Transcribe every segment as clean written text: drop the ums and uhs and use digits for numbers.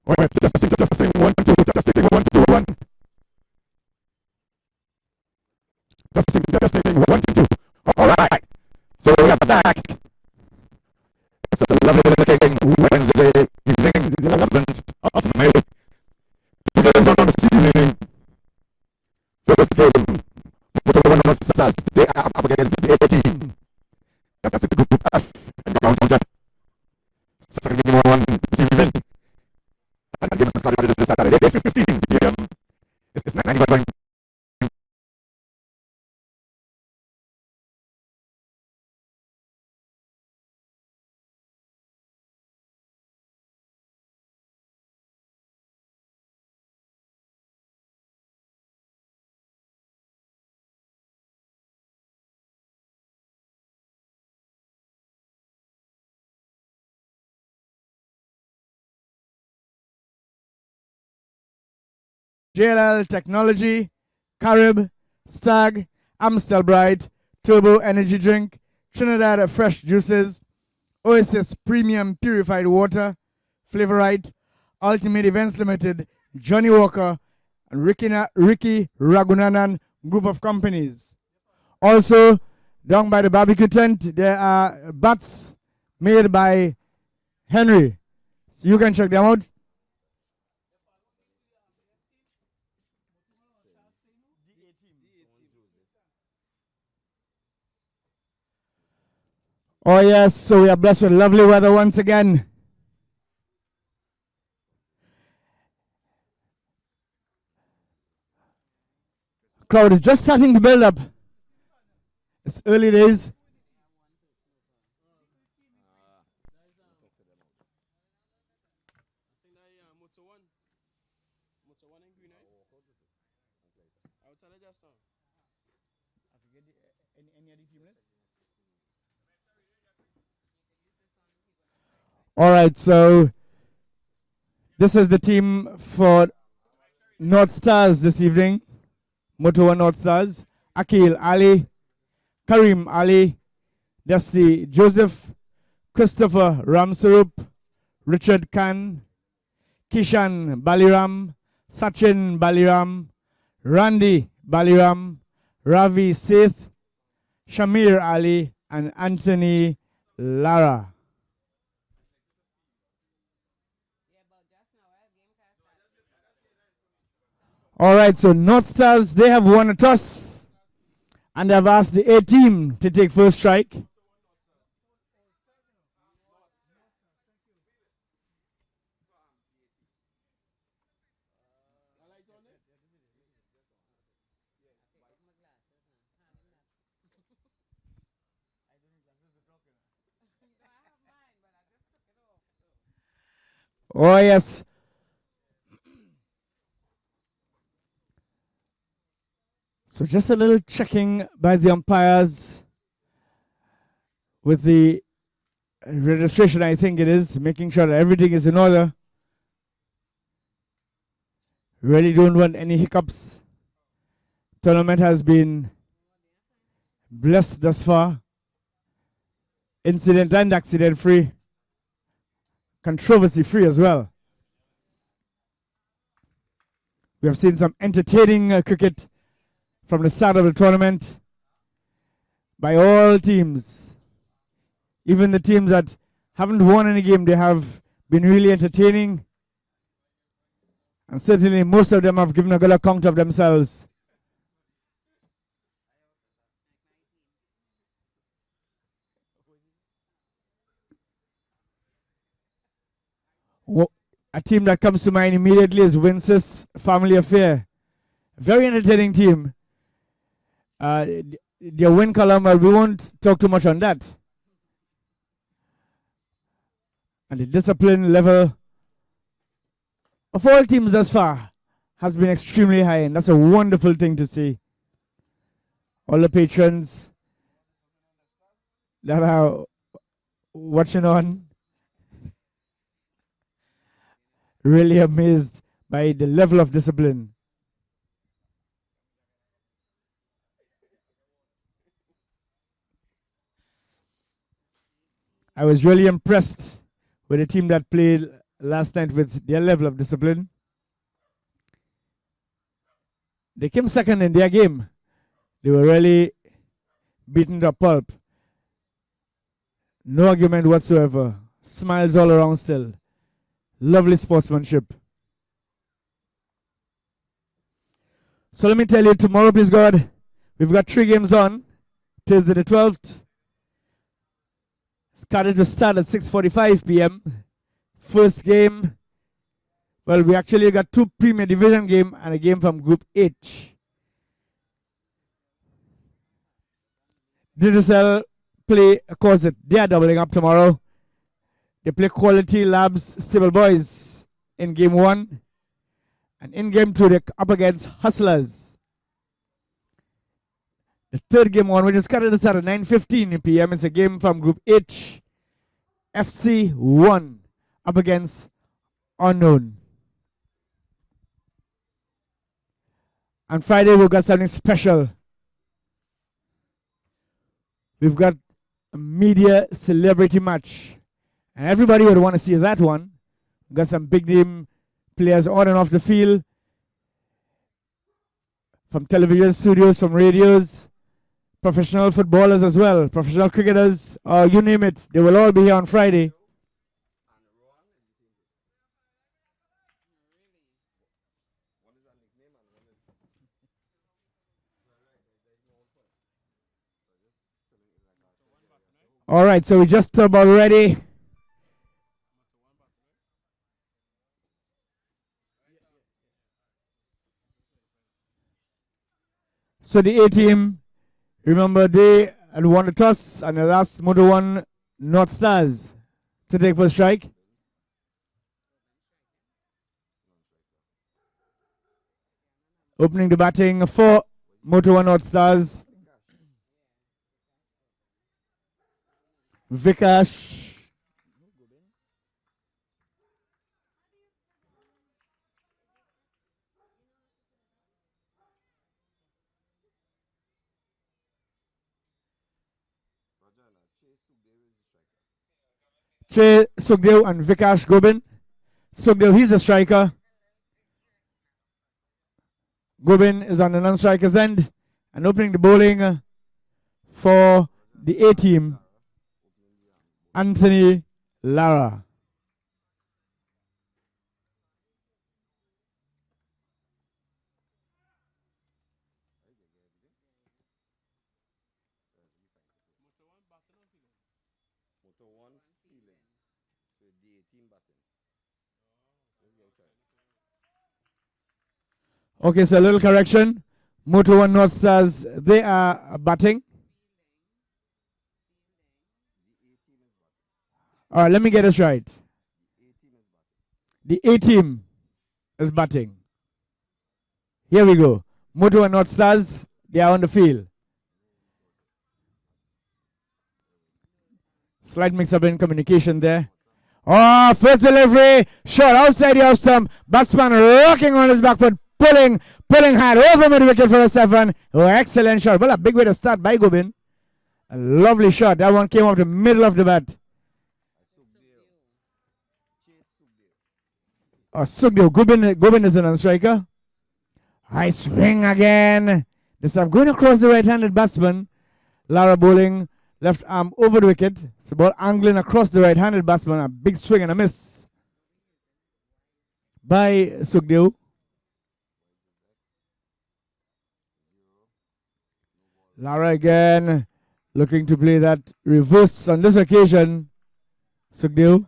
Alright, testing, 1, 2, testing, 1, 2, 1. Testing, 1, 2. Alright, so we are back. It's a lovely Wednesday evening, the 11th of May. 2 games on the season. First game, Motor One Stars, they are up against the A team. That's the group F, and the round one. Second game on this evening. And the game is started this Saturday, 15 p.m. It's 95. JLL Technology, Carib, Stag, Amstel Bright, Turbo Energy Drink, Trinidad Fresh Juices, Oasis Premium Purified Water, Flavorite, Ultimate Events Limited, Johnny Walker, and Ricky Ragunanan Group of Companies. Also, down by the barbecue tent, there are butts made by Henry. So you can check them out. Oh yes, so we are blessed with lovely weather once again. Crowd is just starting to build up. It's early days. All right, so this is the team for North Stars this evening. Motor One North Stars. Akil Ali, Karim Ali, Dusty Joseph, Christopher Ramsarup, Richard Khan, Kishan Baliram, Sachin Baliram, Randy Baliram, Ravi Seth, Shamir Ali, and Anthony Lara. All right, so North Stars, they have won a toss, and they have asked the A team to take first strike. Oh, yes. So just a little checking by the umpires with the registration, I think it is, making sure that everything is in order. Really don't want any hiccups. Tournament has been blessed thus far. Incident and accident free. Controversy free as well. We have seen some entertaining cricket from the start of the tournament by all teams. Even the teams that haven't won any game, they have been really entertaining. And certainly most of them have given a good account of themselves. A team that comes to mind immediately is Winces Family Affair. Very entertaining team. Their win column, we won't talk too much on that. And the discipline level of all teams thus far has been extremely high, and that's a wonderful thing to see. All the patrons that are watching on, really amazed by the level of discipline. I was really impressed with the team that played last night with their level of discipline. They came second in their game. They were really beaten to a pulp. No argument whatsoever. Smiles all around still. Lovely sportsmanship. So let me tell you, tomorrow, please God, we've got 3 games on. Thursday the 12th. Scheduled to start at 6:45 p.m. First game. Well, we actually got 2 Premier Division games and a game from Group H. Digicel play, of course, they are doubling up tomorrow. They play Quality Labs Stable Boys in game 1. And in game 2, they're up against Hustlers. The third game on, which is scheduled to start at 9:15 p.m. It's a game from Group H. FC 1 up against Unknown. On Friday, we've got something special. We've got a media celebrity match. And everybody would want to see that one. We've got some big name players on and off the field. From television studios, from radios. Professional footballers as well. Professional cricketers. You name it. They will all be here on Friday. All right, so we're just about ready. So the A team, remember they had won the toss and the last Moto 1 North Stars to take first strike. Opening the batting for Moto 1 North Stars. Vikash. Che Sukhdev and Vikash Gobin. Sukhdev, he's a striker. Gobin is on the non-striker's end. And opening the bowling for the A team, Anthony Lara. Okay, so a little correction. Moto 1 North Stars, they are batting. All right, let me get this right. The A team is batting. Here we go. Moto 1 North Stars, they are on the field. Slight mix-up in communication there. Oh, first delivery, shot outside the off stump. Batsman rocking on his back foot, pulling hard over mid wicket for a 7. Oh, excellent shot. Well, a big way to start by Gobin. A lovely shot. That one came off the middle of the bat. Oh, Sukhdev. Gobin is an non-striker. High swing again. This time going across the right-handed batsman. Lara bowling left arm over the wicket. It's the ball angling across the right-handed batsman. A big swing and a miss by Sukhdev. Lara again looking to play that reverse on this occasion. Sukhdev.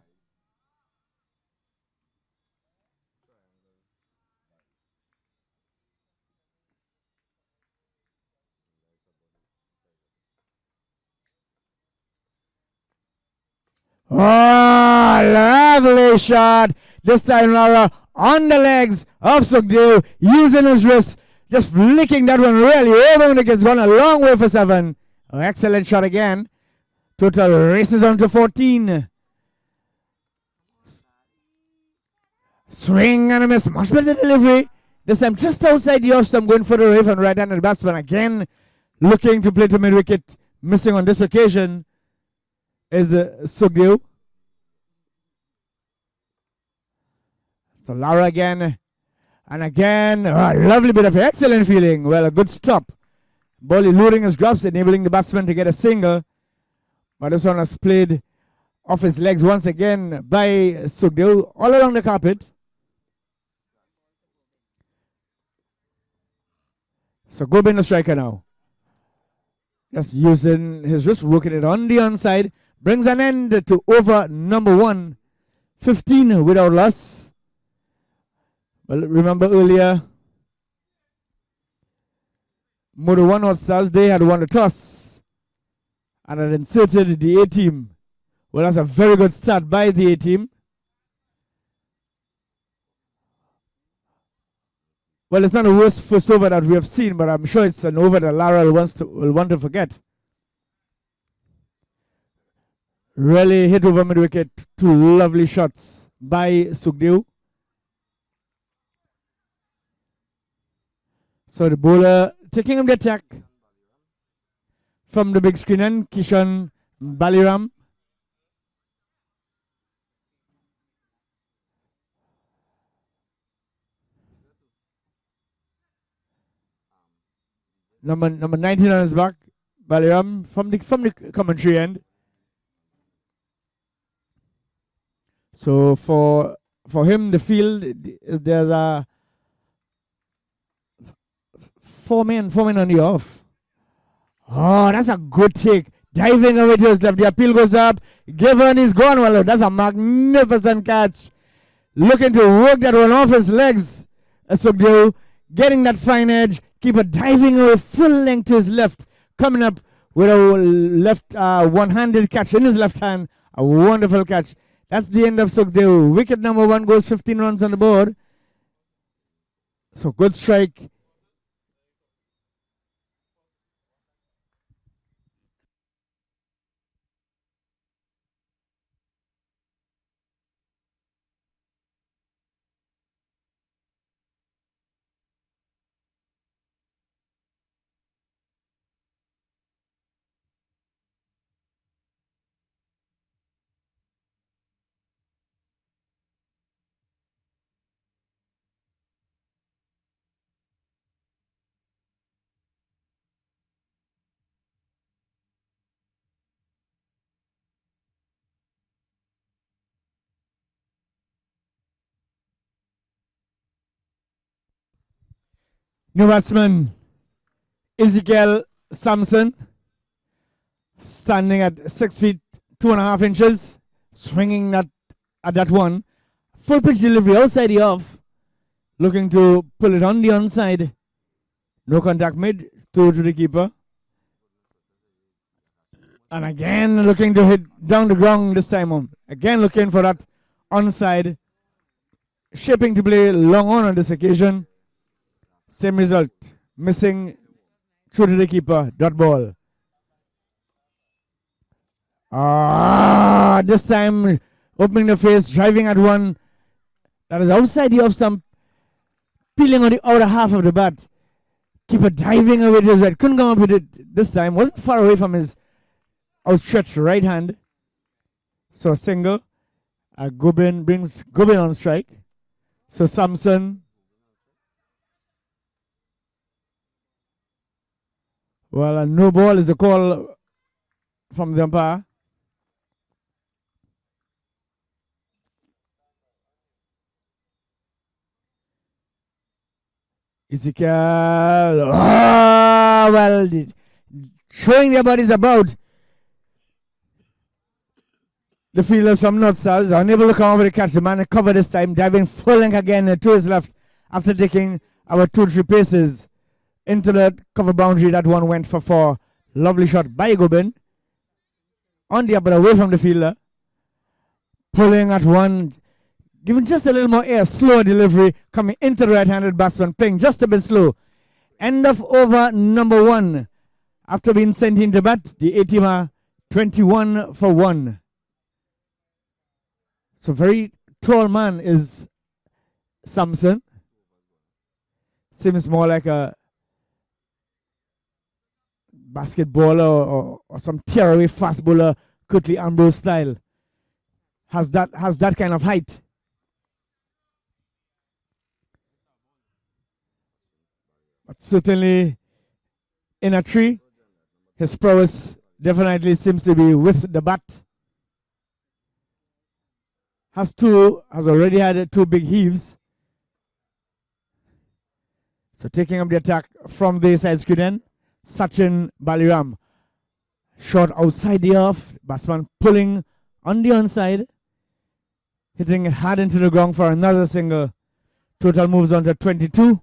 Oh, lovely shot. This time Lara on the legs of Sukhdev, using his wrist, just flicking that one really over when it gets gone a long way for 7. Oh, excellent shot again. Total races on to 14. Swing and a miss. Much better delivery. This time just outside the off stump, going further away from right-handed batsman. Again, looking to play to mid-wicket. Missing on this occasion is Sukhdev. So Lara again. And again, a lovely bit of excellent feeling. Well, a good stop. Ball eluding his gloves, enabling the batsman to get a single. But this one was played off his legs once again by Sukhdeo all along the carpet. So Gobind the striker now. Just using his wrist, working it on the onside. Brings an end to over number 1. 15 without loss. Well, remember earlier, Modo 1 All Stars, they had won the toss and had inserted the A team. Well, that's a very good start by the A team. Well, it's not the worst first over that we have seen, but I'm sure it's an over that Lara will want to forget. Really hit over mid-wicket. 2 lovely shots by Sukhdeo. So the bowler taking him the attack from the big screen and Kishan Baliram. Number 19 on his back, Baliram from the commentary end. So for him, the field, there's a 4 men on the off. Oh, that's a good take. Diving away to his left. The appeal goes up. Given is gone. Well, that's a magnificent catch. Looking to work that one off his legs. Sukhdeo getting that fine edge. Keeper diving away full length to his left. Coming up with a left one-handed catch in his left hand. A wonderful catch. That's the end of Sukhdeo. Wicket number 1 goes 15 runs on the board. So good strike. New batsman Ezekiel Samson, standing at 6 feet 2.5 inches, swinging at that one. Full pitch delivery outside the off, looking to pull it on the onside. No contact made to the keeper. And again looking to hit down the ground this time on. Again looking for that onside. Shaping to play long on this occasion. Same result. Missing through to the keeper. Dot ball. This time opening the face, driving at one. That is outside the off stump. Peeling on the outer half of the bat. Keeper diving away to his right. Couldn't come up with it this time. Wasn't far away from his outstretched right hand. So a single. Gobind brings Gobind on strike. So Samson. Well, a no ball is a call from the umpire. Ezekiel. Well, showing their bodies about. The fielders from North Stars are unable to come over to catch the man. Cover this time, diving full length again to his left after taking our 2-3 paces into the cover boundary. That one went for 4. Lovely shot by Gobind. On the upper, away from the fielder. Pulling at one. Giving just a little more air. Slower delivery. Coming into the right-handed batsman. Playing just a bit slow. End of over number 1. After being sent into bat, the A-team are 21 for 1. So very tall man is Samson. Seems more like a basketballer or some tearaway fast bowler, Curtly Ambrose style. Has that kind of height. But certainly in a tree, his prowess definitely seems to be with the bat. Has already had 2 big heaves. So taking up the attack from the side screen end, Sachin Baliram. Shot outside the off, batsman pulling on the onside, hitting it hard into the ground for another single. Total moves on to 22,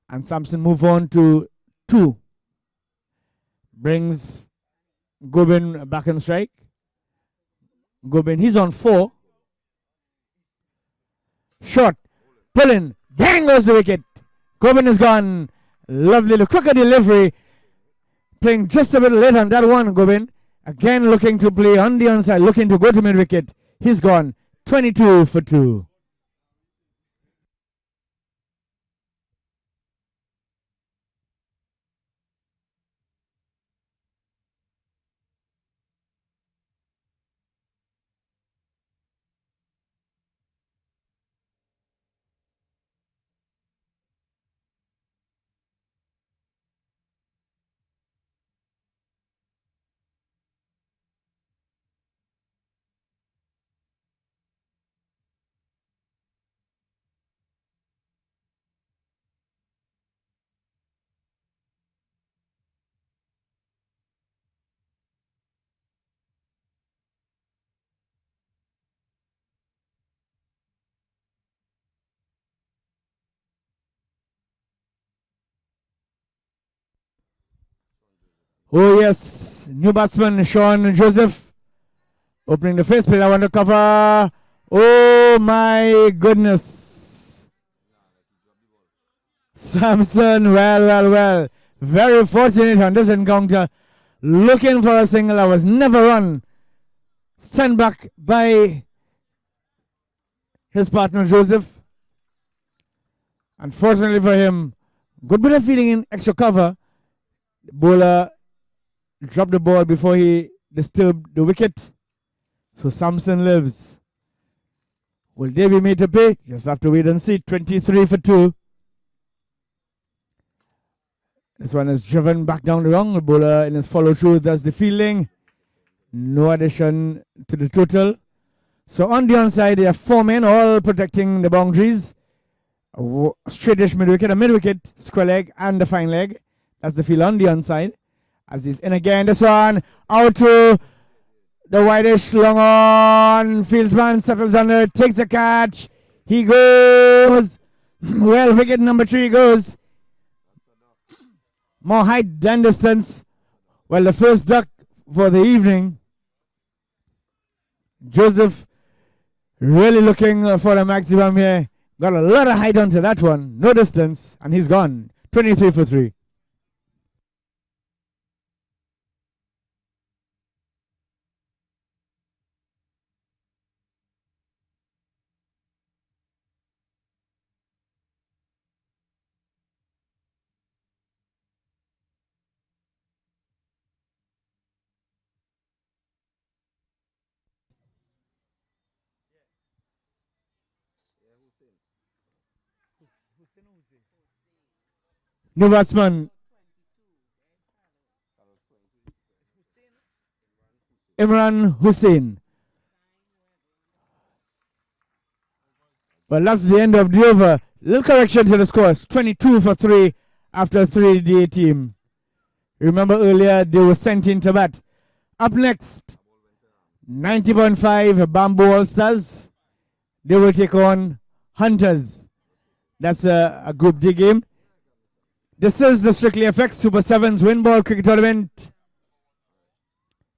and Samson move on to 2. Brings Gobin back on strike. Gobin, he's on 4. Shot, pulling, bang goes the wicket. Gobin is gone. Lovely, the quicker delivery. Playing just a bit late on that one, Gobin. Again looking to play on the onside, looking to go to mid wicket. He's gone. 22 for 2. Oh yes, new batsman Sean Joseph opening the first plate. I want to cover. Oh my goodness. Samson, well. Very fortunate on this encounter. Looking for a single that was never run. Sent back by his partner Joseph. Unfortunately for him, good bit of feeling in extra cover. The bowler dropped the ball before he disturbed the wicket. So Samson lives. Will they be made to pay? Just have to wait and see. 23 for 2. This one is driven back down the wrong. The bowler in his follow through does the fielding. No addition to the total. So on the onside, there are 4 men all protecting the boundaries. A straightish mid wicket, a mid wicket, square leg, and the fine leg. That's the field on the onside. As he's in again, this one out to the wideish long on. Fieldsman settles under, takes the catch. He goes. Well, wicket number 3 goes. More height than distance. Well, the first duck for the evening. Joseph really looking for a maximum here. Got a lot of height onto that one. No distance. And he's gone. 23 for 3. New batsman Imran Hussain. Well, that's the end of the over. Little correction to the scores. 22 for 3 after 3-day team. Remember earlier they were sent into bat. Up next, 90.5 Bamboo All-Stars. They will take on Hunters. That's a Group D game. This is the Strictly FX Super 7s Win Ball Cricket Tournament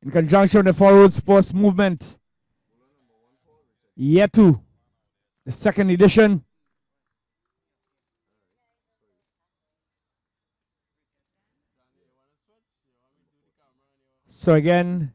in conjunction with the Forward Sports Movement. Year 2, the 2nd edition. So again,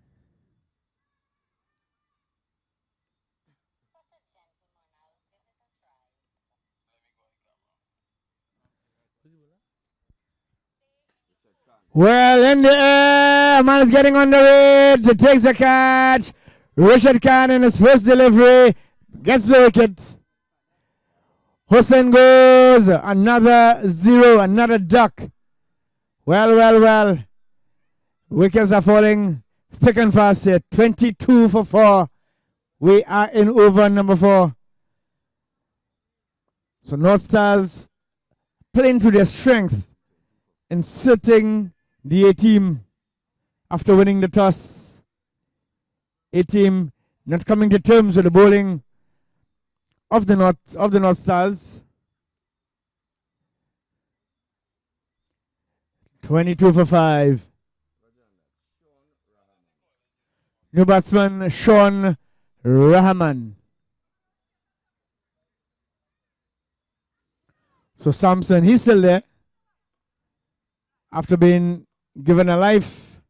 well, in the air, man is getting on the red. He takes the catch. Rashid Khan in his first delivery gets the wicket. Hussain goes goes another 0, another duck. Well. Wickets are falling thick and fast here. 22 for 4. We are in over number 4. So North Stars playing to their strength, inserting the A team after winning the toss. A team not coming to terms with the bowling of the North Stars. 22 for 5. New batsman Sean Rahman. So Samson, he's still there after being given a life.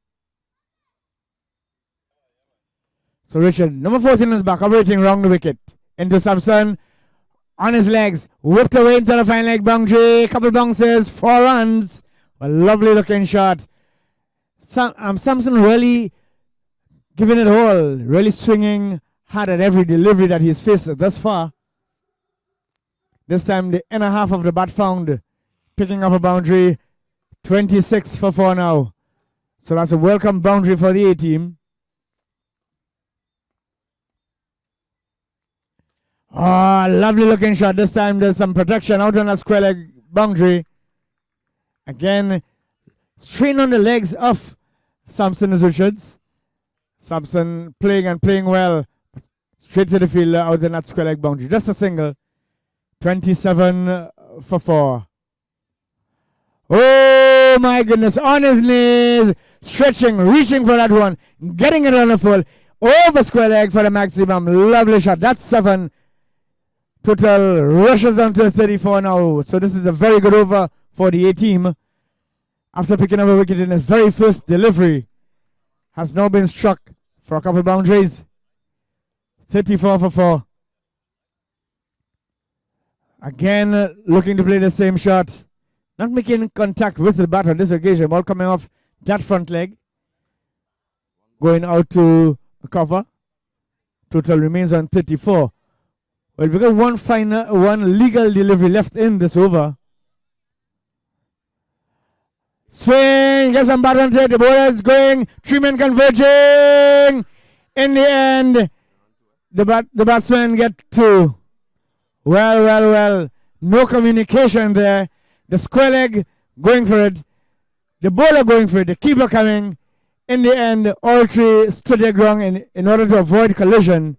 So Richard, number 14 is back, operating round the wicket. Into Samson, on his legs, whipped away into the fine leg boundary. Couple bounces, 4 runs. A lovely looking shot. Samson really giving it all, really swinging hard at every delivery that he's faced thus far. This time the inner half of the bat found, picking up a boundary. 26 for 4 now. So that's a welcome boundary for the A team. Oh, lovely looking shot. This time there's some protection out on a square leg boundary. Again, straight on the legs of Samson Richards. Samson playing well. Straight to the field out on that square leg boundary. Just a single. 27 for 4. Oh my goodness. On his knees. Stretching, reaching for that one. Getting it on the full. Over square leg for the maximum. Lovely shot. That's 7. Total rushes on to 34 now. So this is a very good over for the A team. After picking up a wicket in his very first delivery. Has now been struck for a couple boundaries. 34 for 4. Again, looking to play the same shot. Not making contact with the bat on this occasion. Ball coming off that front leg. Going out to cover. Total remains on 34. Well, we got one legal delivery left in this over. Swing, gets some bat onto it. The bowler is going. 3 men converging. In the end, the batsmen get 2. Well. No communication there. The square leg going for it. The bowler going for it. The keeper coming. In the end, all 3 stood their ground in order to avoid collision.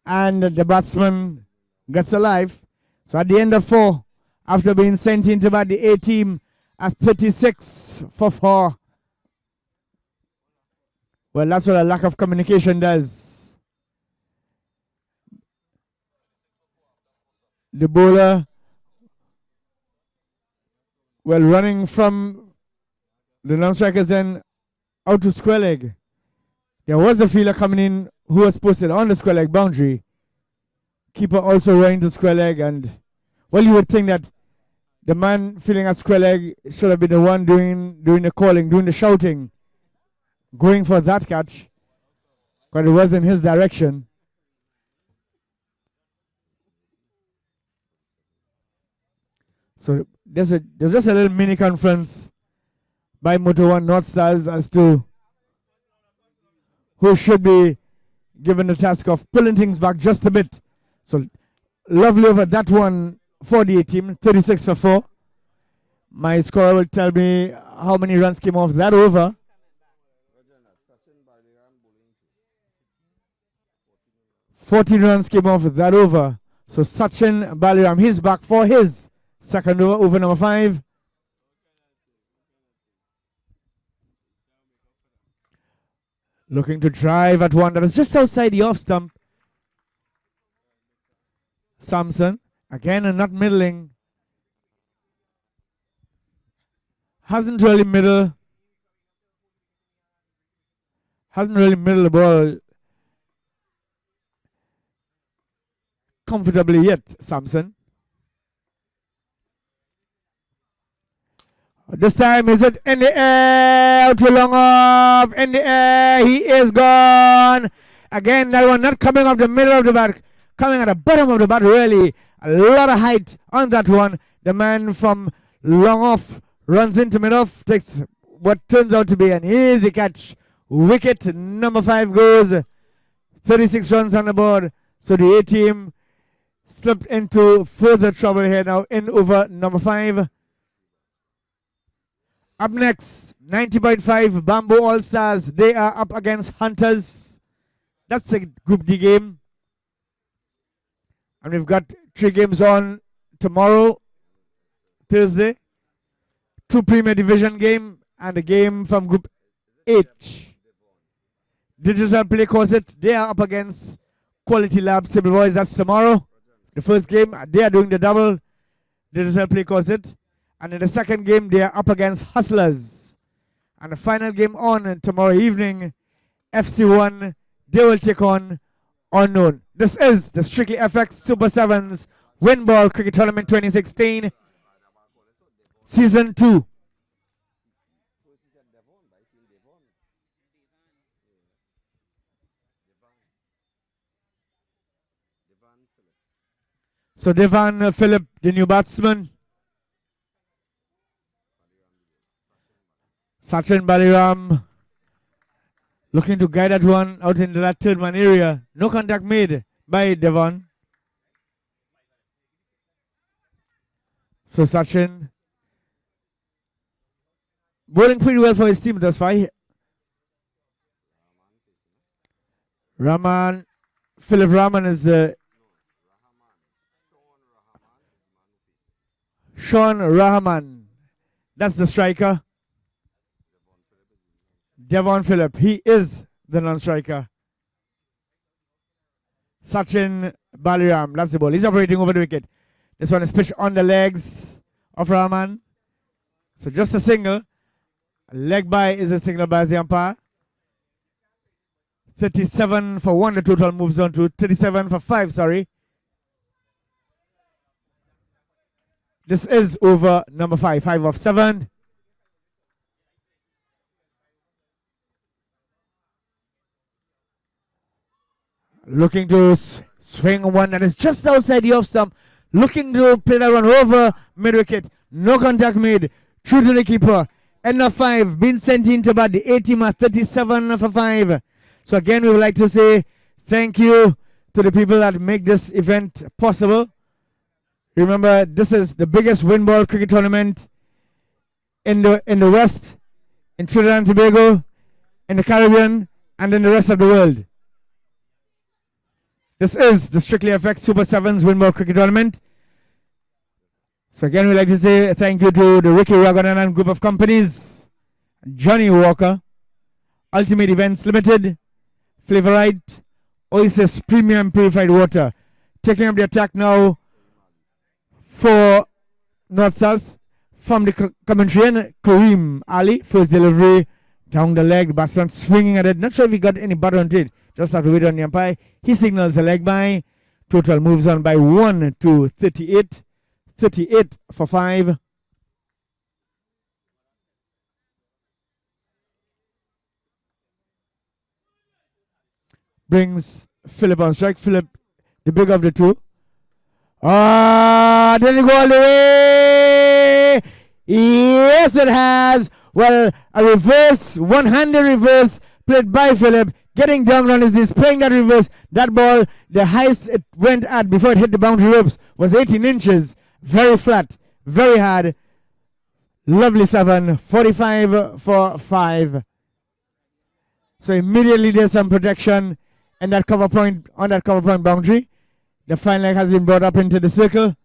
And the batsman gets alive. So at the end of 4, after being sent into bat, the A team at 36 for 4. Well, that's what a lack of communication does. The bowler, well, running from the non-strikers then out to square leg. There was a fielder coming in who was posted on the square leg boundary. Keeper also running to square leg, and well, you would think that the man feeling at square leg should have been the one doing the calling, doing the shouting, going for that catch, but it was in his direction. So there's just a little mini conference by Moto One North Stars as to who should be given the task of pulling things back just a bit. So lovely over that one for the A team, 36 for 4. My scorer will tell me how many runs came off that over. "14 runs came off that over." So Sachin Baliram, he's back for his second over number 5. Looking to drive at one that was just outside the off stump. Samson, again, and not middling. Hasn't really middled the ball comfortably yet, Samson. This time, is it in the air? Too long off. In the air. He is gone. Again, that one not coming off the middle of the bat. Coming at the bottom of the bat, really. A lot of height on that one. The man from long off runs into mid-off, takes what turns out to be an easy catch. Wicket number 5 goes. 36 runs on the board. So the A team slipped into further trouble here now in over number 5. Up next, 90.5 Bamboo All-Stars. They are up against Hunters. That's a Group D game. And we've got 3 games on tomorrow, Thursday. 2 Premier Division game and a game from Group H. Digital Play Corset, they are up against Quality Lab Stable Boys. That's tomorrow. The first game, they are doing the double. Digital Play Corset. And in the second game, they are up against Hustlers. And the final game on tomorrow evening, FC1, they will take on Unknown. This is the Strictly FX Super 7s Windball Cricket Tournament 2016, Season 2. So Devan Phillip, the new batsman. Sachin Baliram looking to guide that one out into that third man area. No contact made by Devon. So Sachin bowling pretty well for his team thus far. Philip Rahman is the Sean Rahman. That's the striker. Devon Phillip, he is the non-striker. Sachin Baliram, that's the ball. He's operating over the wicket. This one is pitched on the legs of Rahman. So just a single. Leg by is a single by the umpire. 37 for 1, the total moves on to 37 for 5, sorry. This is over number 5, 5 of 7. Looking to swing one that is just outside the off stump. Looking to play that one over mid-wicket. No contact made. Through to the keeper. End of 5. Being sent into about the A team at 37 for 5. So again, we would like to say thank you to the people that make this event possible. Remember, this is the biggest windball cricket tournament in the West, in Trinidad and Tobago, in the Caribbean, and in the rest of the world. This is the Strictly FX Super 7s Windball Cricket Tournament. So again, we'd like to say thank you to the Ricky Raghunanan Group of Companies, Johnny Walker, Ultimate Events Limited, Flavorite, Oasis Premium Purified Water. Taking up the attack now for North Stars from the commentary end, Kareem Ali, first delivery, down the leg, batsman swinging at it. Not sure if he got any butt on it. Just have to wait on the umpire. He signals a leg by. Total moves on by 1 to 38. 38 for 5. Brings Philip on strike. Philip, the big of the two. Did it go all the way? Yes, it has. Well, a reverse, one-handed reverse played by Philip. Getting down on his knees, playing that reverse. That ball, the highest it went at before it hit the boundary ropes was 18 inches. Very flat, very hard. Lovely 7, 45 for 5. So immediately there's some protection in that cover point, on that cover point boundary. The fine leg has been brought up into the circle.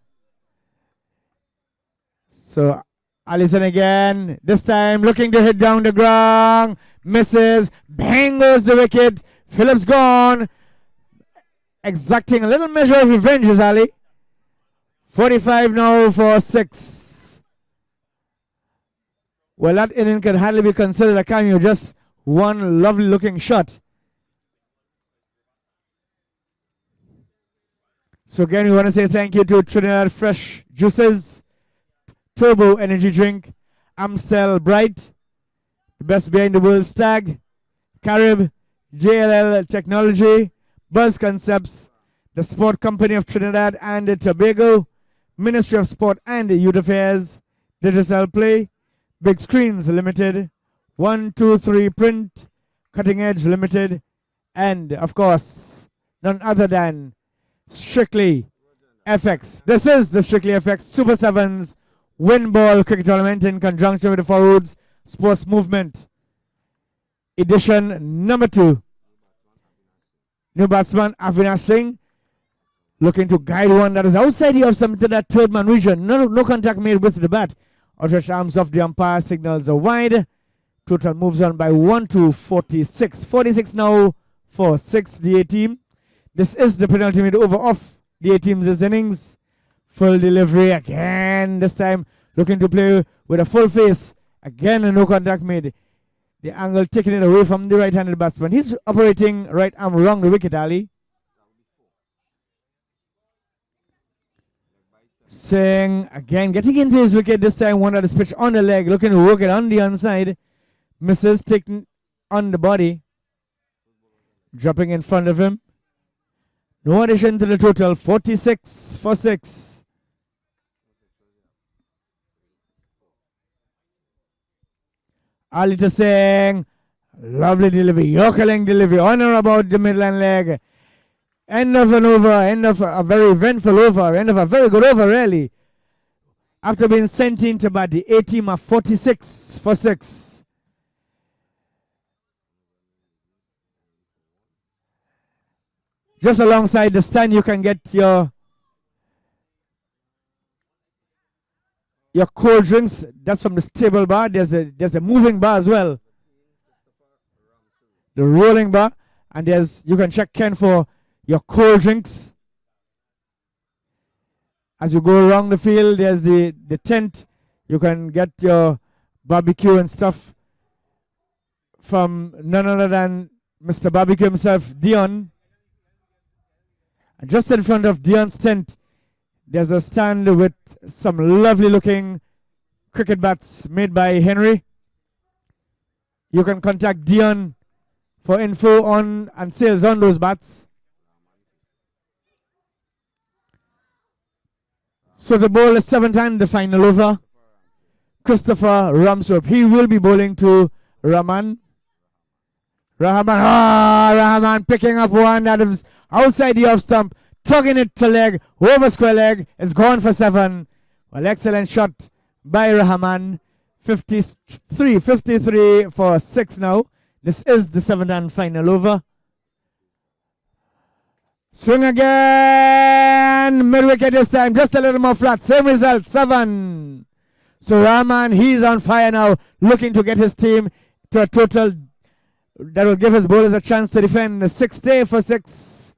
So Allison again, this time looking to hit down the ground. Misses, bang goes the wicket. Phillips gone. Exacting a little measure of revenge is Ali. 45 now for 6. Well, that inning can hardly be considered a cameo. Just one lovely looking shot. So again, we want to say thank you to Trinidad Fresh Juices, Turbo Energy Drink, Amstel Bright, the best beer in the world, Stag, Carib, JLL Technology, Buzz Concepts, the Sport Company of Trinidad and Tobago, Ministry of Sport and Youth Affairs, Digital Play, Big Screens Limited, 123 Print, Cutting Edge Limited, and of course, none other than Strictly FX. This is the Strictly FX Super Sevens Win Ball Cricket Tournament in conjunction with the Forwards Sports Movement. Edition number 2. New batsman Avinash Singh looking to guide one that is outside the off stump to that third man region. No contact made with the bat. Outstretched arms of the umpire signals are wide. Total moves on by 1 to 46. 46 now for 6, the A team. This is the penultimate over of the A team's innings. Full delivery again. This time looking to play with a full face. Again, no contact made. The angle taking it away from the right-handed batsman. He's operating right arm around the wicket, Ali. Singh again getting into his wicket. This time one that is pitched on the leg. Looking to work it on the onside. Misses, taking on the body. Dropping in front of him. No addition to the total. 46 for 6. Ali to Singh. Lovely delivery. Yorker-length delivery. On or about the midland leg. End of an over. End of a very eventful over. End of a very good over, really. After being sent into bat, the A team are 46 for 6. Just alongside the stand, you can get your cold drinks. That's from the stable bar. There's a moving bar as well. The rolling bar. And you can check Ken for your cold drinks. As you go around the field, there's the tent. You can get your barbecue and stuff from none other than Mr. Barbecue himself, Dion. And just in front of Dion's tent, there's a stand with some lovely looking cricket bats made by Henry. You can contact Dion for info on and sales on those bats. So the ball is 7th and the final over. Christopher Ramsrup. He will be bowling to Rahman. Rahman picking up one that is outside the off stump, tugging it to leg, over square leg. It's gone for 7. Well, excellent shot by Rahman. 53 for 6 now. This is the 7th and final over. Swing again. Mid-wicket this time. Just a little more flat. Same result. 7. So Rahman, he's on fire now. Looking to get his team to a total that will give his bowlers a chance to defend. 60 for 6.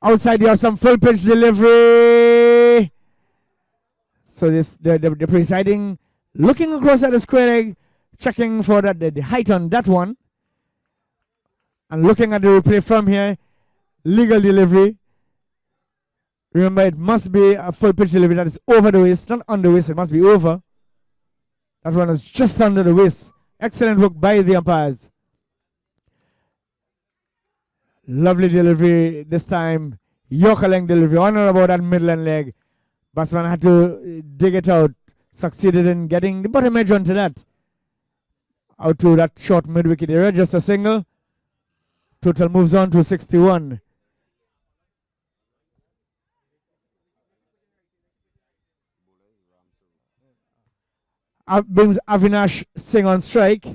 Outside you have some full pitch delivery. So the presiding looking across at the square leg, checking for the height on that one. And looking at the replay from here, legal delivery. Remember, it must be a full pitch delivery that is over the waist, not on the waist, it must be over. That one is just under the waist. Excellent work by the umpires. Lovely delivery this time. Yorker-length delivery on or about that midland leg. Batsman had to dig it out. Succeeded in getting the bottom edge onto that. Out to that short mid-wicket area. Just a single. Total moves on to 61. Brings Avinash Singh on strike.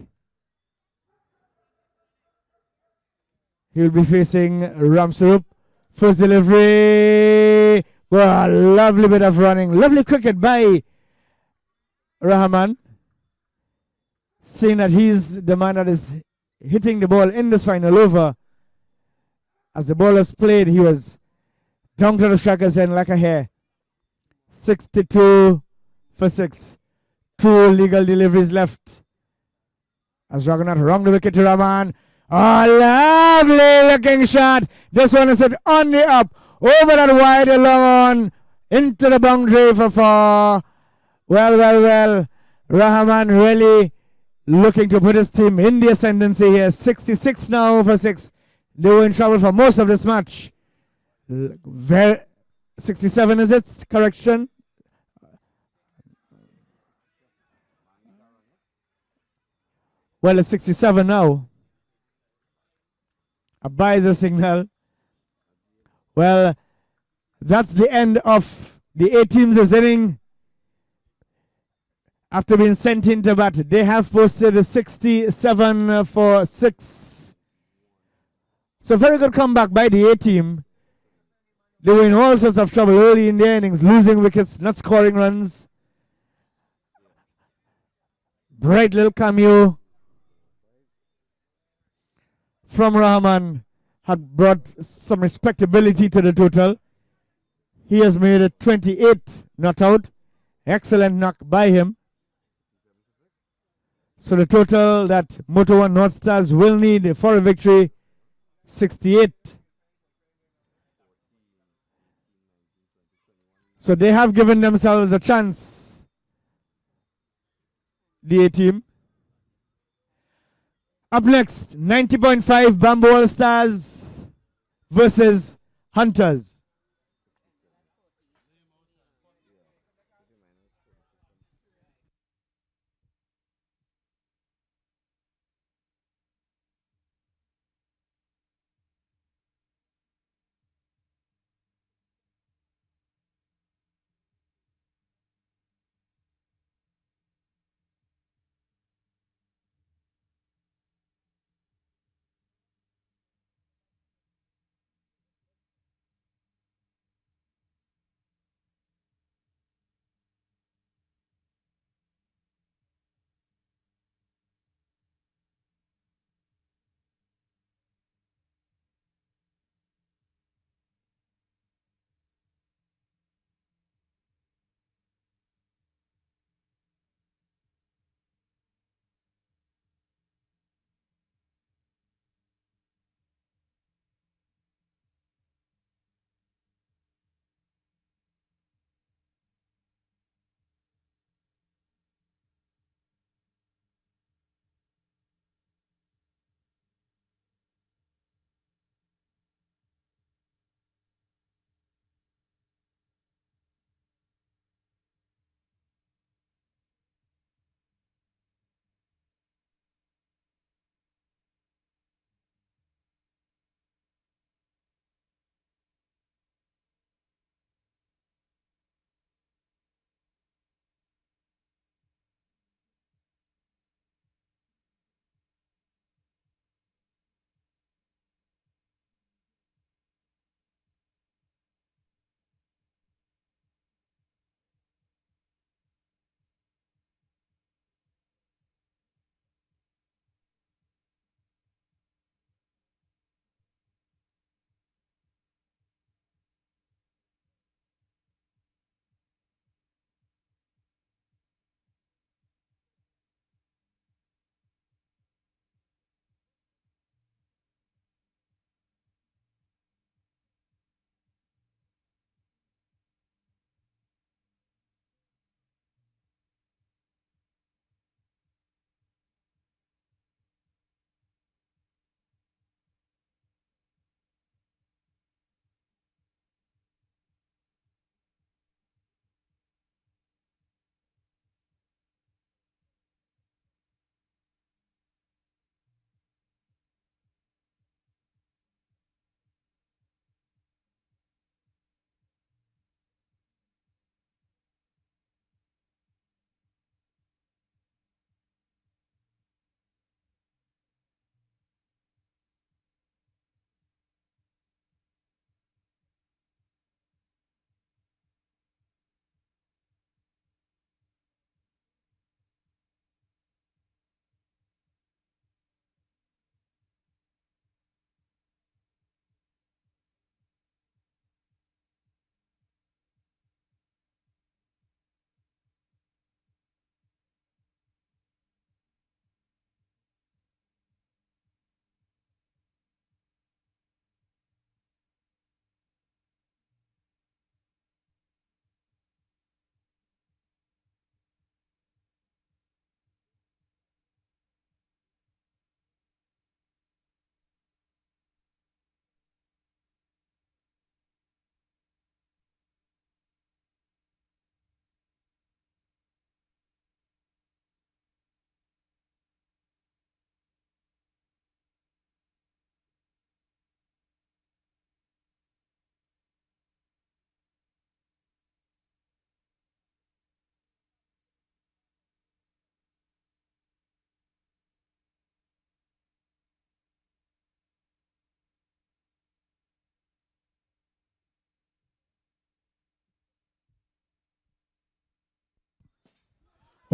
He will be facing Ramsrup. First delivery. Well, lovely bit of running. Lovely cricket by Rahman. Seeing that he's the man that is hitting the ball in this final over. As the ball was played, he was down to the striker's end like a hare. 62 for 6. 2 legal deliveries left. As Raghunath wrong the wicket to Rahman. Oh, lovely looking shot. This one is hit on the up. Over that wide long on. Into the boundary for 4. Well. Rahman really looking to put his team in the ascendancy here. 66 now for 6. They were in trouble for most of this match. Very 67 is it? Correction. Well, it's 67 now. A Baiser signal. Well, that's the end of the A team's inning. After being sent into bat, they have posted a 67 for 6. So very good comeback by the A team. They were in all sorts of trouble early in their innings, losing wickets, not scoring runs. Bright little cameo from Rahman had brought some respectability to the total. He has made it 28 not out. Excellent knock by him. So the total that Moto One North Stars will need for a victory, 68. So they have given themselves a chance, the A team. Up next, 90.5 Bamboo All Stars versus Hunters.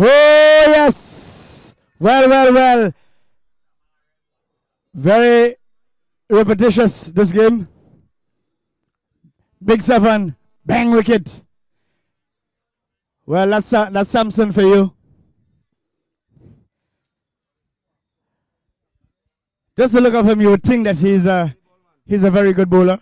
Oh, yes. Well, well, well. Very repetitious, this game. Big 7. Bang wicket. Well, that's Samson for you. Just to look of him, you would think that he's a very good bowler.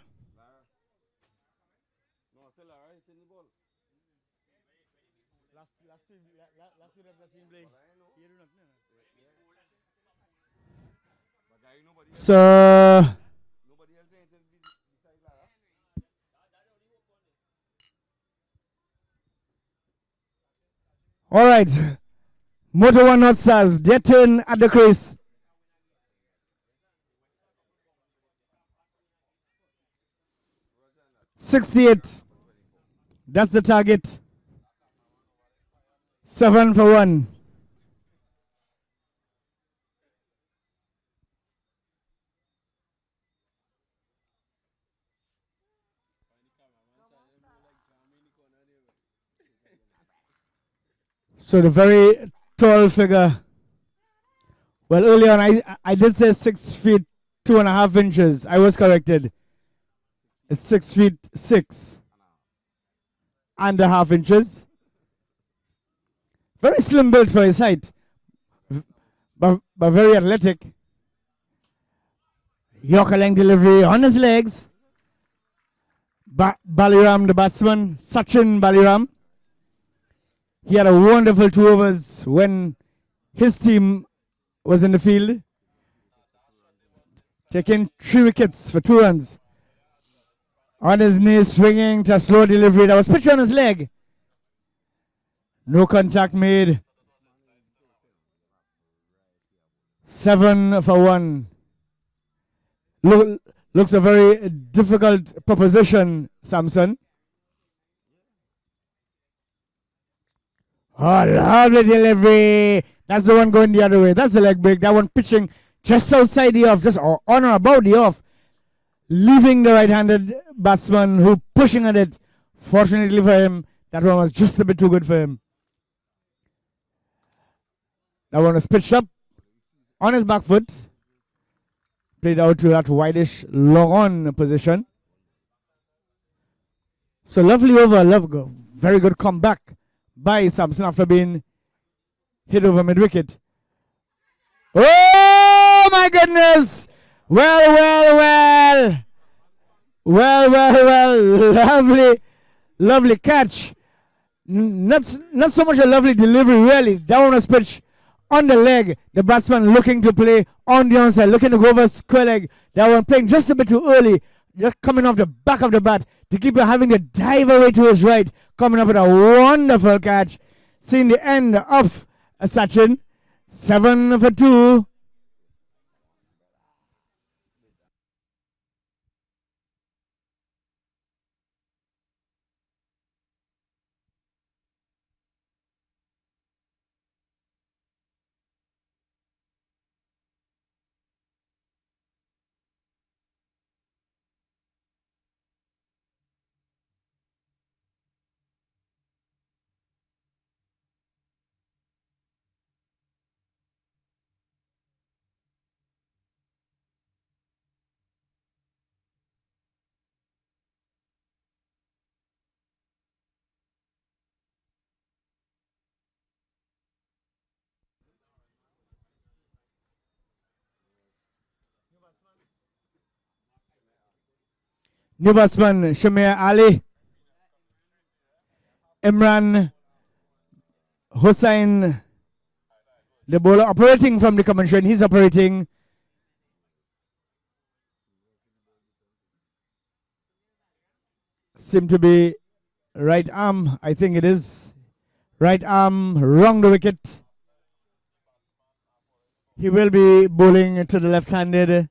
So, all right. Motor One North Stars, their turn at the crease. .68. That's the target. 7 for 1. So the very tall figure. Well, earlier on I did say 6 feet 2.5 inches. I was corrected. It's 6 feet 6.5 inches. Very slim built for his height, but very athletic. Yorker length delivery on his legs. Baliram, the batsman, Sachin Baliram. He had a wonderful 2 overs when his team was in the field, taking 3 wickets for 2 runs. On his knees, swinging to a slow delivery that was pitched on his leg. No contact made. 7 for 1. Looks a very difficult proposition, Samson. Oh, lovely delivery. That's the one going the other way. That's the leg break. That one pitching just outside the off, just on or about the off, leaving the right-handed batsman who pushing at it. Fortunately for him, that one was just a bit too good for him. That one was pitched up on his back foot. Played out to that wideish long-on position. So lovely over, very good comeback by Samson after being hit over mid-wicket. Oh my goodness! Well. Lovely catch. Not so much a lovely delivery, really. That one was pitched on the leg. The batsman looking to play on the onside, looking to go over square leg. That one playing just a bit too early, just coming off the back of the bat. The keeper having to dive away to his right, coming up with a wonderful catch. Seeing the end of Sachin. 7 for 2. New batsman Shamir Ali. Imran Hussain, the bowler operating from the commentary, and he's operating. Seem to be right arm, I think it is. Right arm, wrong the wicket. He will be bowling to the left-handed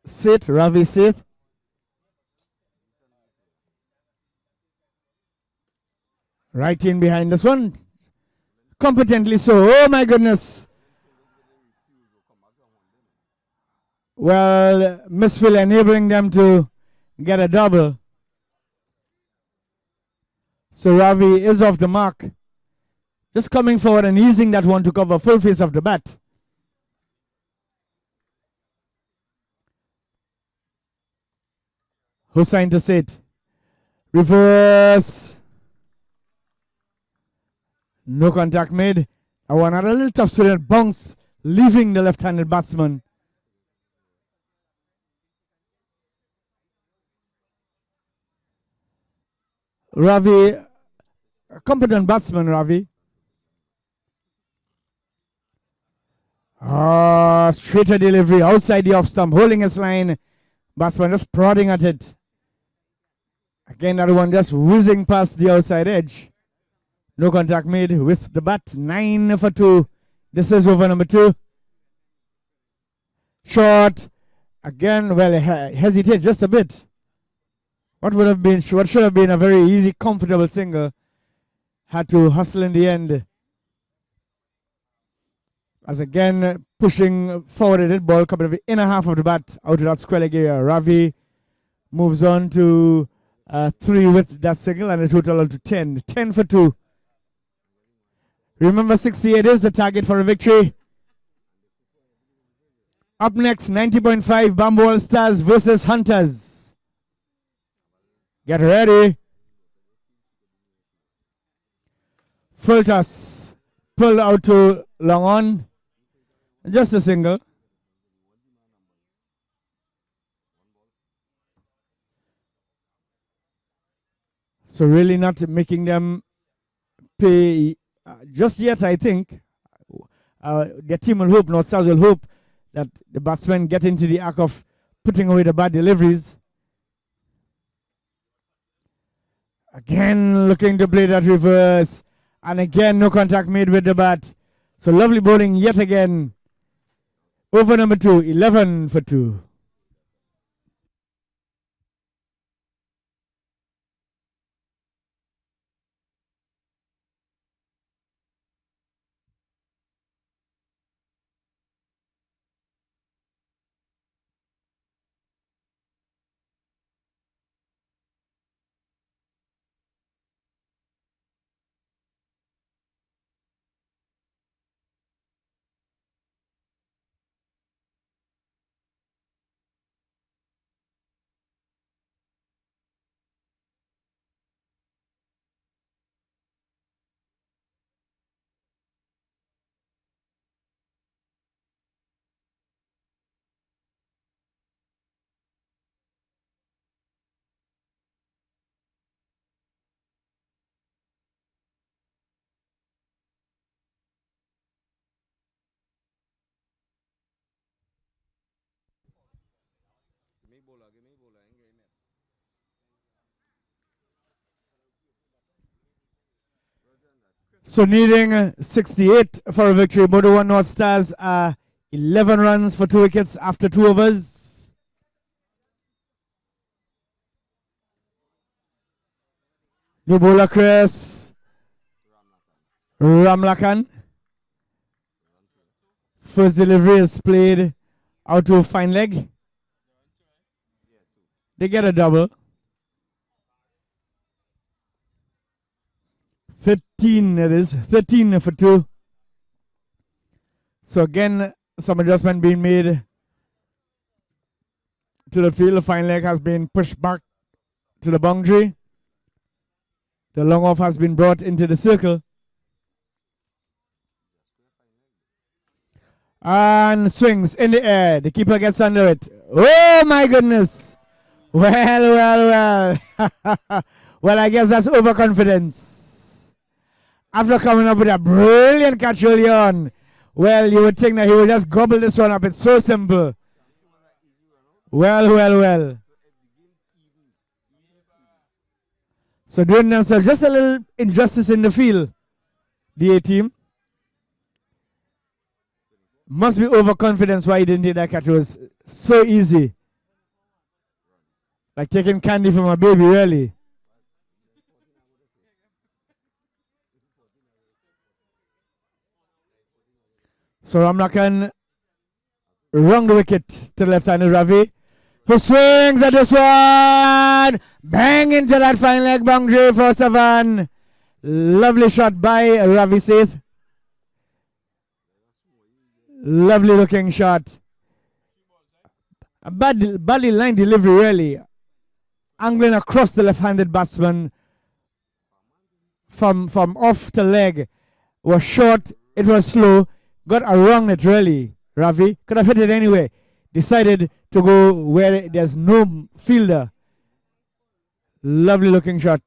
Seth, Ravi Seth. Right in behind this one. Competently so. Oh my goodness. Well, Misfield enabling them to get a double. So Ravi is off the mark. Just coming forward and using that one to cover full face of the bat. Hussain to sit. Reverse. No contact made. I want a little tough spin bounce, leaving the left-handed batsman. Ravi, a competent batsman, Ravi. Straighter delivery outside the off stump, holding his line. Batsman just prodding at it. Again, that one just whizzing past the outside edge. No contact made with the bat. 9 for 2. This is over number 2. Short. Again, well, hesitate just a bit. What should have been a very easy, comfortable single. Had to hustle in the end. As again, pushing forward at it, ball coming to the inner half of the bat out of that square leg area. Ravi moves on to 3 with that single and a total of 10. 10 for 2. Remember, 68 is the target for a victory. Up next, 90.5 Bamboo All Stars versus Hunters. Get ready. Full toss. Pull out to long on. Just a single. So really not making them pay just yet, I think. Their team will hope, North Stars will hope that the batsmen get into the act of putting away the bad deliveries. Again, looking to play that reverse. And again, no contact made with the bat. So lovely bowling yet again. Over number 2, 11 for 2. So needing 68 for a victory, Modo 1 North Stars 11 runs for 2 wickets after 2 overs. New bowler Chris Ramlakan. First delivery is played out to a fine leg. They get a double. 13 it is. 13 for 2. So again, some adjustment being made to the field. The fine leg has been pushed back to the boundary. The long off has been brought into the circle. And swings in the air. The keeper gets under it. Oh my goodness. Well. Well, I guess that's overconfidence. After coming up with a brilliant catch early on, well, you would think that he would just gobble this one up. It's so simple. Well. So doing themselves just a little injustice in the field, the A team. Must be overconfidence why he didn't take that catch. It was so easy. Like taking candy from a baby, really. So Ramlakan wrong the wicket to the left-handed Ravi, who swings at this one. Bang into that fine leg boundary for Savan. Lovely shot by Ravi Seth. Lovely looking shot. A badly line delivery, really. Angling across the left-handed batsman from off the leg. Was short, it was slow, got around it really. Ravi could have hit it anyway. Decided to go where there's no fielder. Lovely looking shot.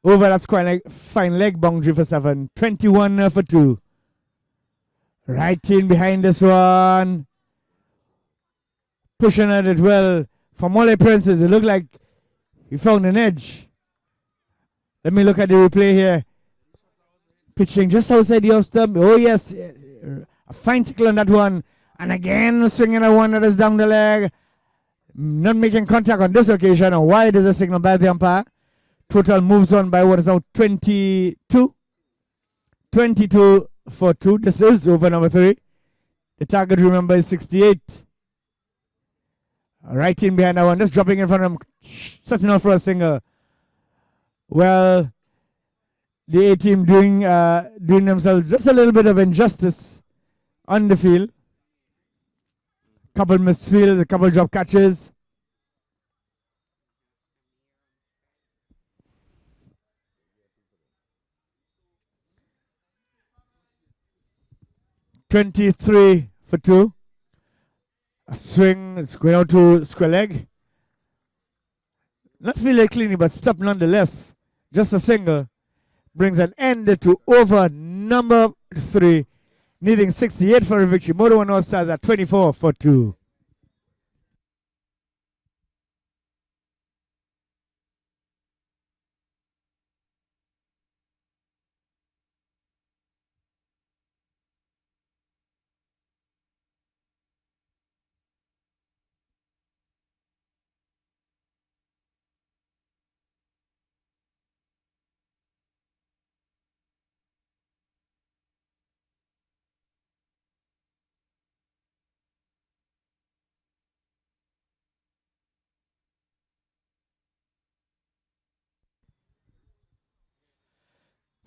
Over, that's quite a fine leg boundary for 7. 21 for 2. Right in behind this one. Pushing at it well. From all appearances, it looked like he found an edge. Let me look at the replay here. Pitching just outside the off stump. Oh yes, a fine tickle on that one. And again swinging a one that is down the leg. Not making contact on this occasion. And wide is a signal by the umpire. Total moves on by what is now 22. 22 for 2. This is over number 3. The target, remember, is 68. Right in behind that one. Just dropping in front of him. Setting off for a single. Well, the A team doing themselves just a little bit of injustice on the field. Couple missed fields, a couple drop catches. $23 for 2. A swing, it's going out to square leg. Not fielded cleanly, but stopped nonetheless. Just a single. Brings an end to over number 3, needing 68 for a victory. Modo One All Stars at 24 for 2.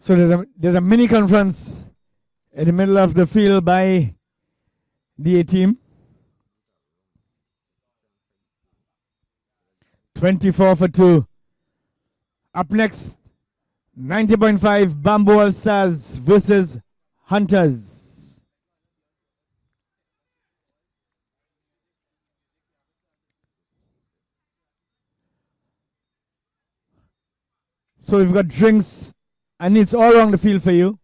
So there's a mini conference in the middle of the field by the A team. 24 for 2. Up next, 90.5 Bamboo All Stars versus Hunters. So we've got drinks and it's all around the field for you.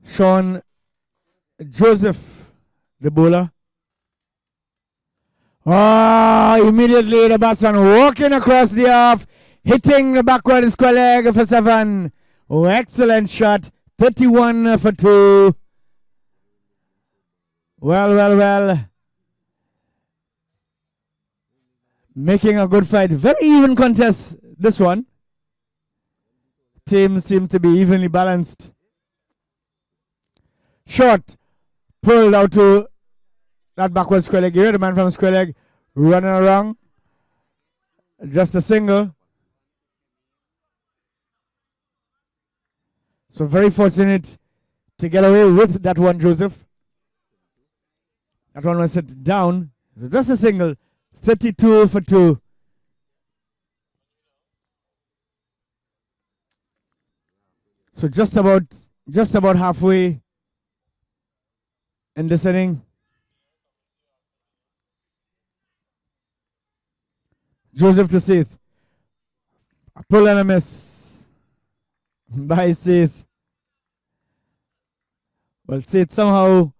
Sean Joseph, the bowler. Immediately the batsman walking across the off, hitting the backward square leg for 7. Oh, excellent shot. 31 for 2. Well. Making a good fight. Very even contest, this one. Teams seem to be evenly balanced. Short. Pulled out to that backward square leg. You hear the man from square leg running around. Just a single. So very fortunate to get away with that one, Joseph. That one was set down. So just a single. 32 for 2. So just about halfway in this inning. Joseph to Seth. A pull and a miss by Seth. Well, Seth somehow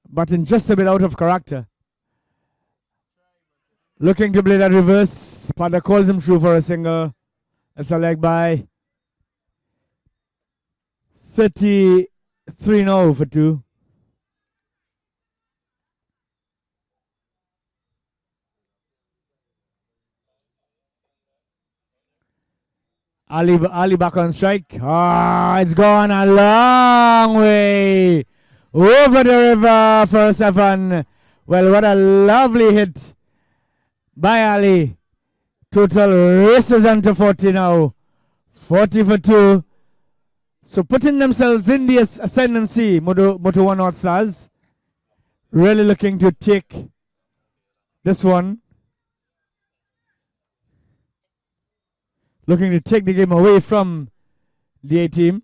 button just a bit out of character. Looking to play that reverse. Pada calls him through for a single. It's a leg by. 33 now for 2. Ali back on strike. It's gone a long way. over the river for a 7. Well, what a lovely hit by Ali. Total races on to 40 now. 40 for 2. So putting themselves in the ascendancy, Moto 1 North Stars. Really looking to take this one. Looking to take the game away from the A team.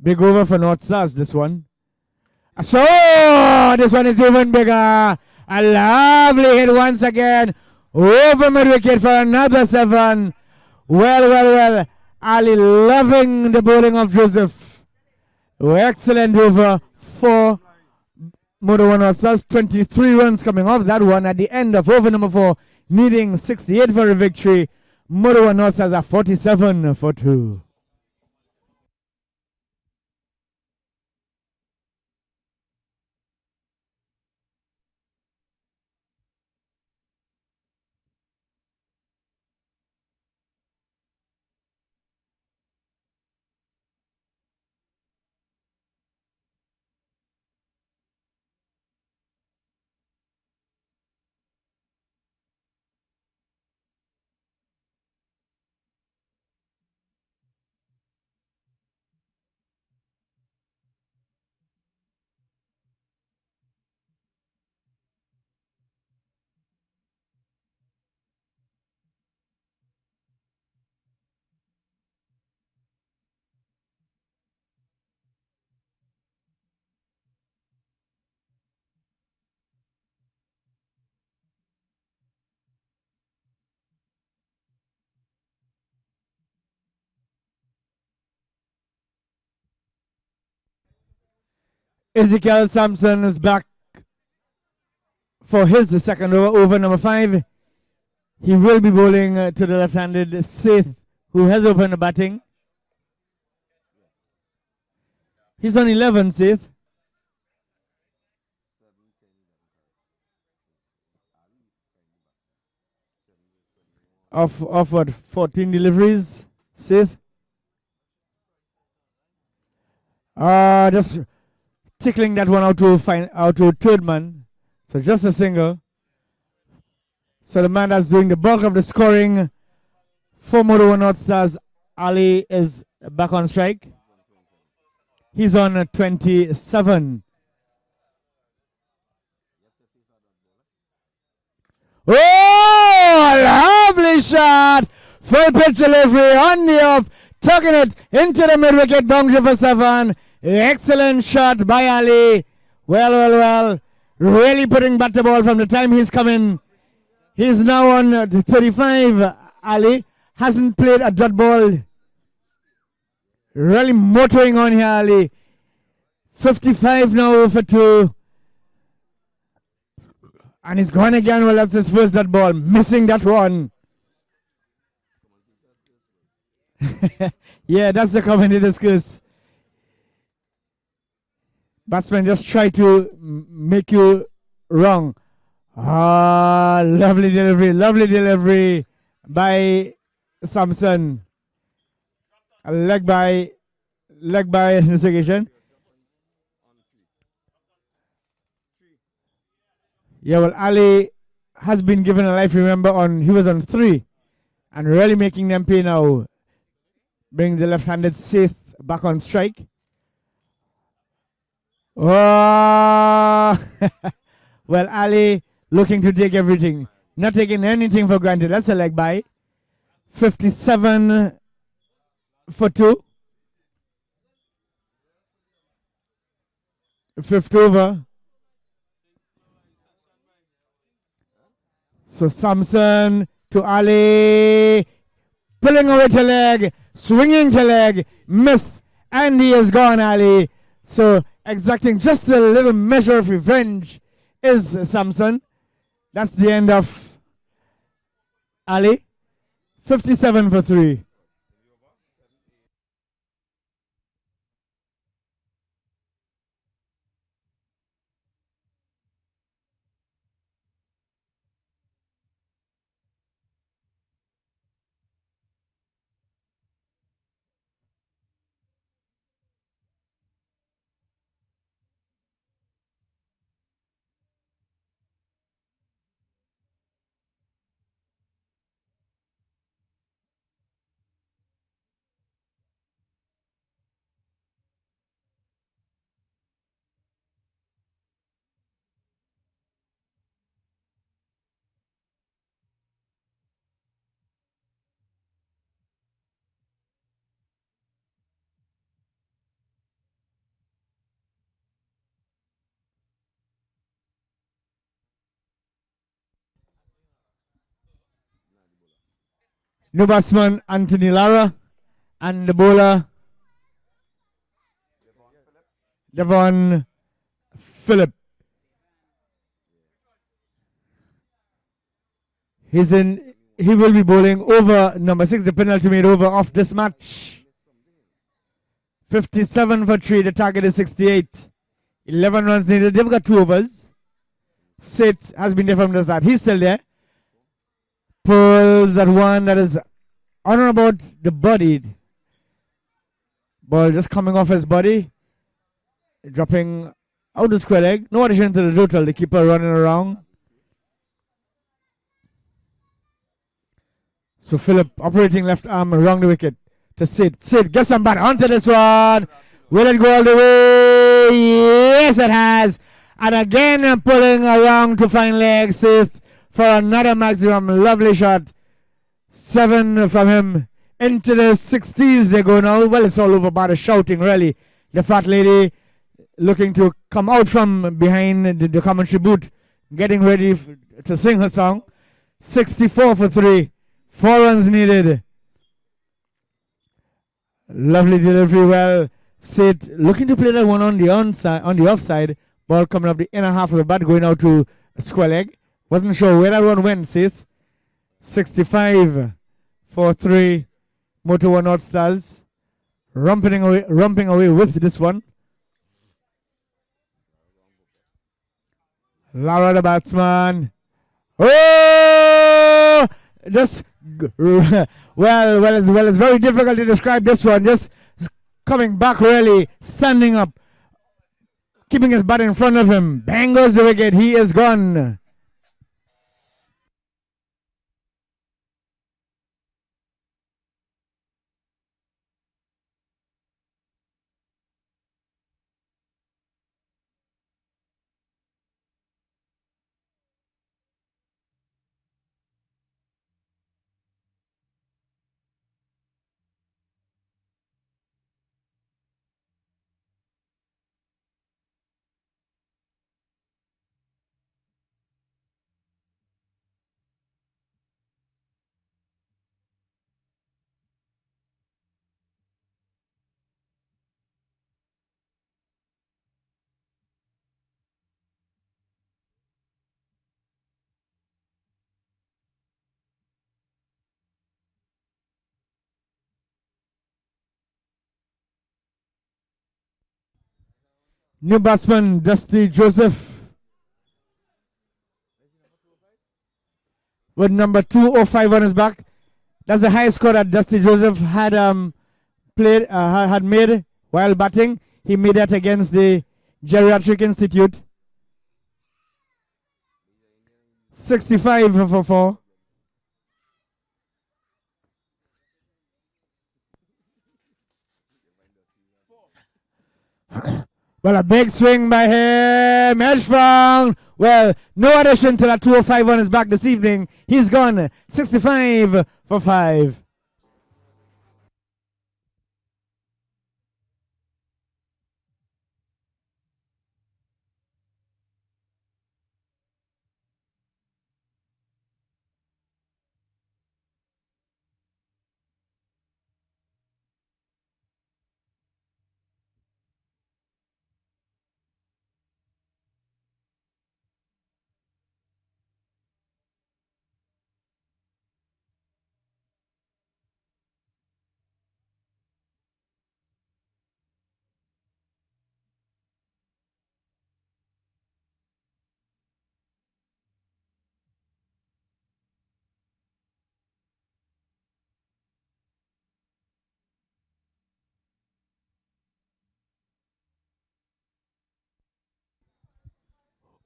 Big over for North Stars, this one. So, this one is even bigger. A lovely hit once again. Over mid-wicket for another 7. Well. Ali loving the bowling of Joseph. Excellent over for Moto 1 North Stars. 23 runs coming off that one at the end of over number 4. Needing 68 for a victory. Moto 1 North Stars are 47 for 2. Ezekiel Sampson is back for the second over number 5. He will be bowling to the left-handed Seth, who has opened the batting. He's on 11, Seth. Of what? 14 deliveries, Seth. Just tickling that one out to third man. So just a single. So the man that's doing the bulk of the scoring for Moto 1 North Stars, Ali, is back on strike. He's on 27. Oh, lovely shot. Full pitch delivery on the off. Tucking it into the mid-wicket boundary for 7. Excellent shot by Ali. Well. Really putting back the ball from the time he's coming. He's now on 35. Ali hasn't played a dot ball. Really motoring on here, Ali. 55 now for 2. And he's gone again. Well, that's his first dot ball. Missing that one. Yeah, that's the commentator's curse. Batsman just try to make you wrong. Lovely delivery by Samson. A leg by investigation. Yeah, well, Ali has been given a life, remember, he was on 3. And really making them pay now. Bring the left-handed Seth back on strike. Oh! Well, Ali looking to take everything. Not taking anything for granted. That's a leg by. 57 for 2. 5th over. So Samson to Ali. Pulling away to leg. Swinging to leg. Missed. And he is gone, Ali. So exacting just a little measure of revenge is Samson. That's the end of Ali. 57 for 3. New batsman Anthony Lara, and the bowler Devon Phillip. He will be bowling over number 6, the penalty made over of this match. 57 for 3, the target is 68. 11 runs needed. They've got 2 overs. Sid has been there from the start. He's still there. Pulls at one that is on and about the body. Ball just coming off his body. Dropping out the square leg. No addition to the total. The keeper running around. So Phillip operating left arm around the wicket to Sid. Sid gets some bat onto this one. Will it go all the way? Yes, it has. And again pulling around to find leg. Sid for another maximum. Lovely shot. 7 from him. Into the 60s they go now. Well, it's all over by the shouting, really. The fat lady looking to come out from behind the commentary booth, getting ready to sing her song. 64 for 3. 4 runs needed. Lovely delivery. Well, Sid looking to play that one on the offside. Ball coming up the inner half of the bat, going out to a square leg. Wasn't sure where that one went, Sid. 65 for 3. Motor One North Stars romping away with this one. Lara the batsman. Oh! Just it's very difficult to describe this one. Just coming back, really standing up, keeping his bat in front of him. Bang goes the wicket. He is gone. New batsman Dusty Joseph with number 205 on his back. That's the highest score that Dusty Joseph had made while batting. He made that against the Geriatric Institute. 65 for 4. Well, a big swing by him. Edgefrong. Well, no addition to that 205 on his back this evening. He's gone. 65 for 5.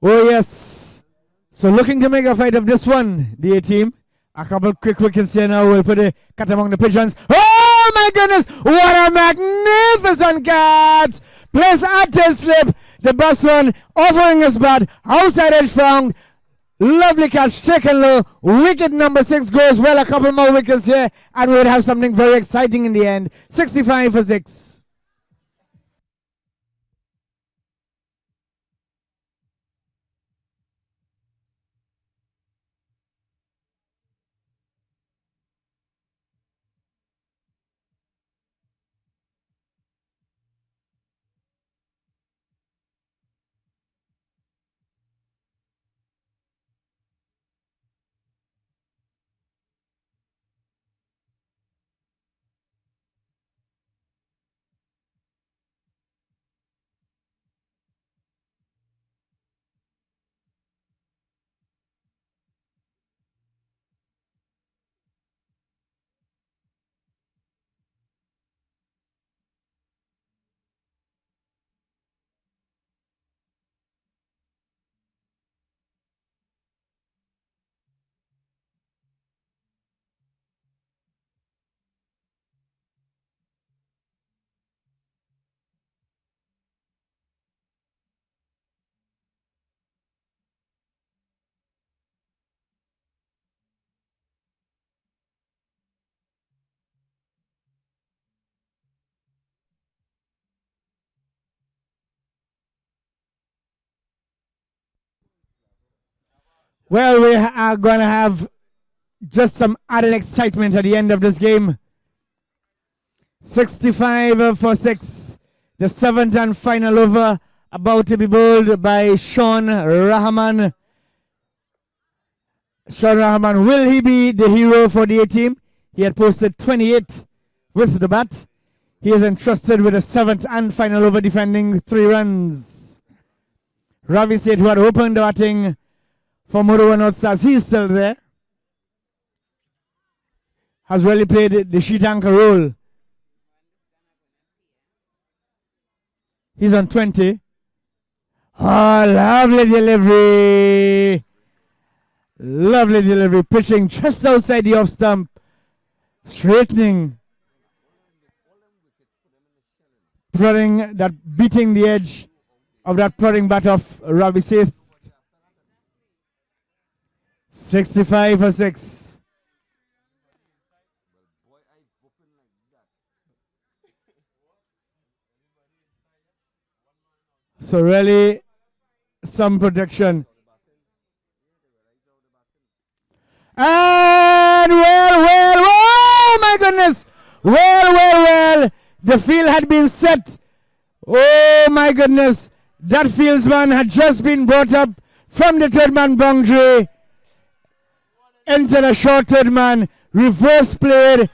Oh, yes. So looking to make a fight of this one, the A team. A couple quick wickets here now. We'll put a cat among the pigeons. Oh, my goodness. What a magnificent catch. Place at his slip. The batsman offering his bat. Outside edge found. Lovely catch. Taken low. Wicket number 6 goes well. A couple more wickets here. And we would have something very exciting in the end. 65 for 6. Well, we are going to have just some added excitement at the end of this game. 65 for 6. The seventh and final over about to be bowled by Sean Rahman. Sean Rahman, will he be the hero for the A team? He had posted 28 with the bat. He is entrusted with the seventh and final over, defending 3 runs. Ravi Seth, who had opened the batting for Motherwell North Stars, he's still there. Has really played the sheet anchor role. He's on 20. Oh, lovely delivery. Lovely delivery. Pitching just outside the off stump. Straightening. Prodding that, beating the edge of that prodding bat of Ravi Seth. 65 for 6. So really some protection. And oh my goodness. Well. The field had been set. Oh my goodness. That fieldsman had just been brought up from the third man boundary into the short third man. Reverse played.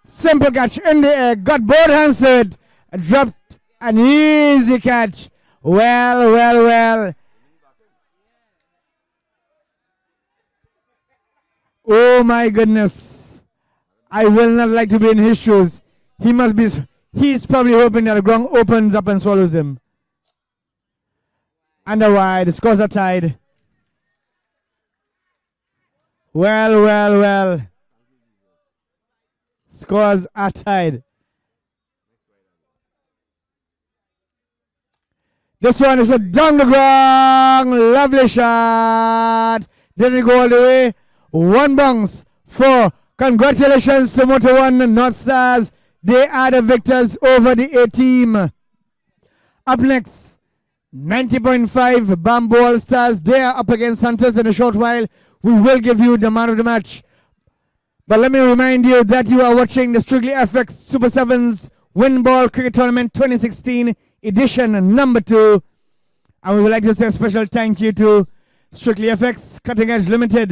Simple catch in the air. Got both hands to it. Dropped an easy catch. Well. Oh my goodness. I will not like to be in his shoes. He's probably hoping that the ground opens up and swallows him. And the wide. The scores are tied. Well. Scores are tied. This one is a down the ground. Lovely shot. Didn't go all the way. 1 bounce. 4. Congratulations to Motor One North Stars. They are the victors over the A team. Up next, 90.5 Bamboo All Stars. They are up against Hunters in a short while. We will give you the man of the match. But let me remind you that you are watching the Strictly FX Super Sevens Win Ball Cricket Tournament 2016 edition number 2. And we would like to say a special thank you to Strictly FX Cutting Edge Limited.